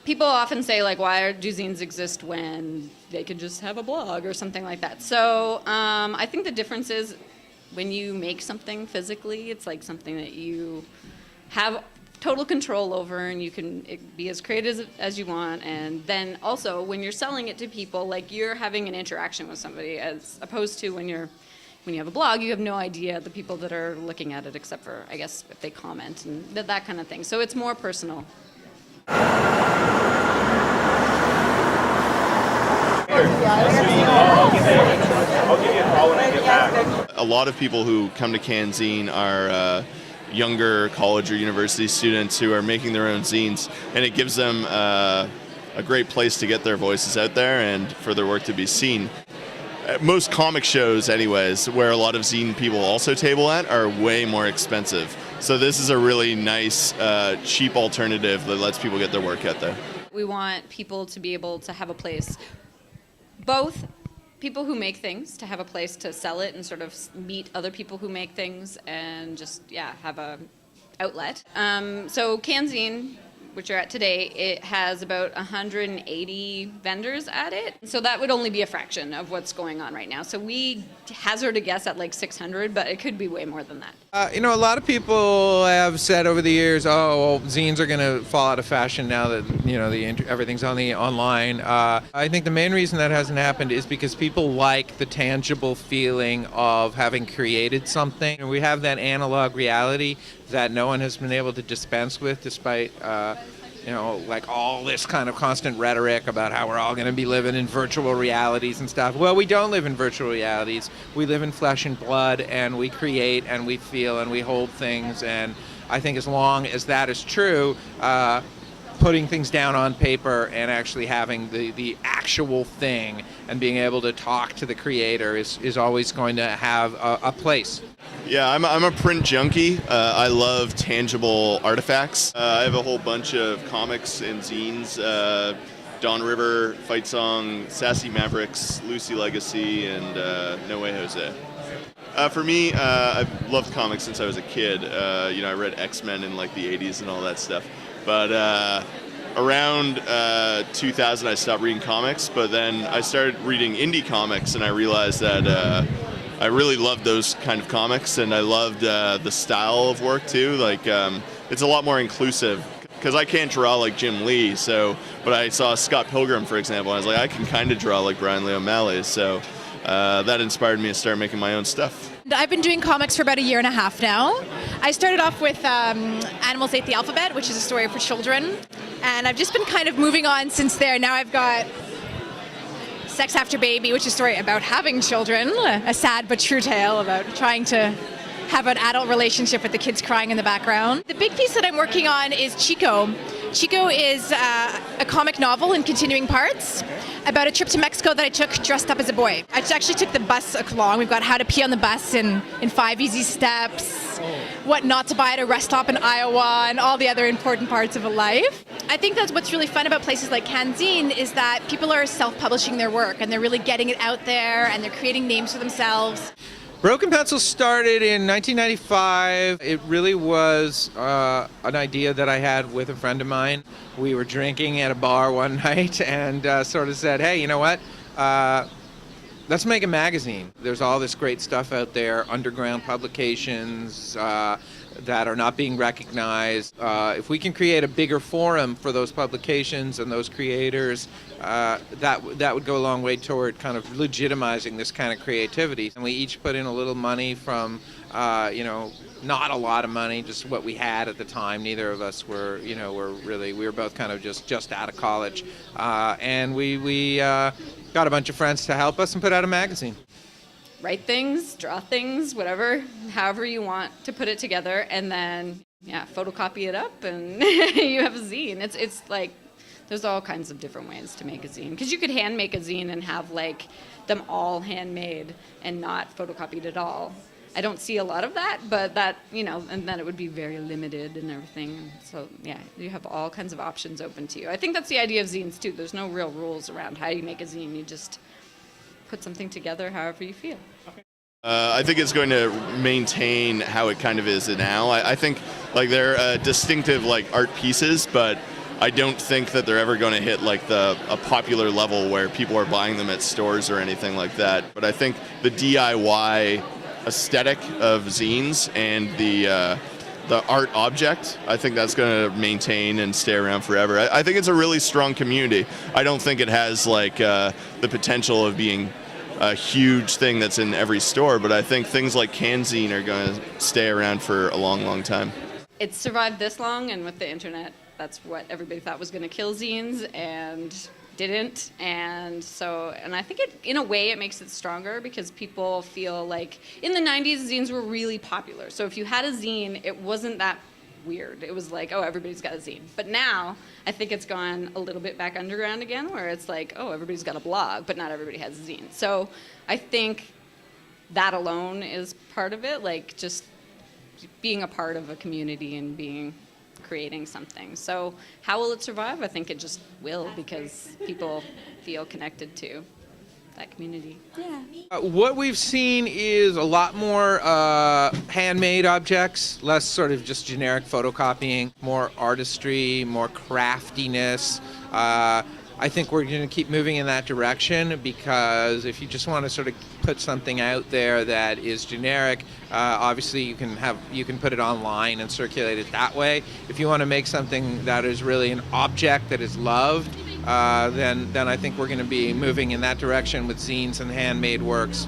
people often say, like, why do zines exist when they could just have a blog or something like that? So I think the difference is when you make something physically, it's like something that you have total control over, and you can be as creative as you want. And then also when you're selling it to people, like, you're having an interaction with somebody, as opposed to when you have a blog, you have no idea the people that are looking at it, except for, I guess, if they comment and that kind of thing. So it's more personal. A lot of people who come to Canzine are younger college or university students who are making their own zines, and it gives them a great place to get their voices out there and for their work to be seen. Most comic shows, anyways, where a lot of zine people also table at, are way more expensive. So this is a really nice, cheap alternative that lets people get their work out there. We want people to be able to have a place, both people who make things, to have a place to sell it and sort of meet other people who make things and just, have a outlet. So Canzine, which you're at today, it has about 180 vendors at it. So that would only be a fraction of what's going on right now. So we hazard a guess at like 600, but it could be way more than that. A lot of people have said over the years, oh, well, zines are going to fall out of fashion now that, everything's on the online. I think the main reason that hasn't happened is because people like the tangible feeling of having created something. And we have that analog reality that no one has been able to dispense with, despite like all this kind of constant rhetoric about how we're all going to be living in virtual realities and stuff. Well, we don't live in virtual realities. We live in flesh and blood, and we create and we feel and we hold things. And I think as long as that is true, putting things down on paper and actually having the actual thing and being able to talk to the creator is always going to have a place. Yeah, I'm a print junkie. I love tangible artifacts. I have a whole bunch of comics and zines. Dawn River, Fight Song, Sassy Mavericks, Lucy Legacy, and No Way Jose. For me, I've loved comics since I was a kid. I read X-Men in like the 80s and all that stuff. But around 2000, I stopped reading comics, but then I started reading indie comics, and I realized that I really loved those kind of comics, and I loved the style of work too. Like, it's a lot more inclusive, because I can't draw like Jim Lee, but I saw Scott Pilgrim, for example, and I was like, I can kind of draw like Brian Lee O'Malley, so that inspired me to start making my own stuff. I've been doing comics for about 1.5 years now. I started off with Animals Ate the Alphabet, which is a story for children, and I've just been kind of moving on since there. Now I've got Sex After Baby, which is a story about having children, a sad but true tale about trying to have an adult relationship with the kids crying in the background. The big piece that I'm working on is Chico. Chico is a comic novel in continuing parts about a trip to Mexico that I took dressed up as a boy. I actually took the bus along. We've got how to pee on the bus in 5 easy steps, what not to buy at a rest stop in Iowa, and all the other important parts of a life. I think that's what's really fun about places like Canzine is that people are self-publishing their work, and they're really getting it out there, and they're creating names for themselves. Broken Pencil started in 1995. It really was an idea that I had with a friend of mine. We were drinking at a bar one night and sort of said, hey, you know what? Let's make a magazine. There's all this great stuff out there, underground publications that are not being recognized. If we can create a bigger forum for those publications and those creators, that would go a long way toward kind of legitimizing this kind of creativity. And we each put in a little money from, not a lot of money, just what we had at the time. Neither of us were, we were both kind of just out of college. And we got a bunch of friends to help us and put out a magazine. Write things, draw things, whatever, however you want to put it together, and then, photocopy it up, and you have a zine. It's like, there's all kinds of different ways to make a zine. Because you could hand make a zine and have, like, them all handmade and not photocopied at all. I don't see a lot of that, but that, and then it would be very limited and everything. So, you have all kinds of options open to you. I think that's the idea of zines, too. There's no real rules around how you make a zine. You just put something together however you feel. I think it's going to maintain how it kind of is now. I think like they're distinctive like art pieces, but I don't think that they're ever going to hit like a popular level where people are buying them at stores or anything like that. But I think the DIY aesthetic of zines and the art object, I think that's going to maintain and stay around forever. I think it's a really strong community. I don't think it has like the potential of being a huge thing that's in every store, but I think things like Canzine are going to stay around for a long, long time. It's survived this long, and with the internet, that's what everybody thought was going to kill zines, and didn't. And I think in a way it makes it stronger, because people feel like in the 90s zines were really popular. So if you had a zine, it wasn't that weird. It was like, oh, everybody's got a zine. But now I think it's gone a little bit back underground again, where it's like, oh, everybody's got a blog, but not everybody has a zine. So I think that alone is part of it, like just being a part of a community and creating something. So how will it survive? I think it just will, because people feel connected to that community. What we've seen is a lot more handmade objects, less sort of just generic photocopying, more artistry, more craftiness. I think we're going to keep moving in that direction, because if you just want to sort of put something out there that is generic, obviously you can put it online and circulate it that way. If you want to make something that is really an object that is loved, then I think we're going to be moving in that direction with zines and handmade works.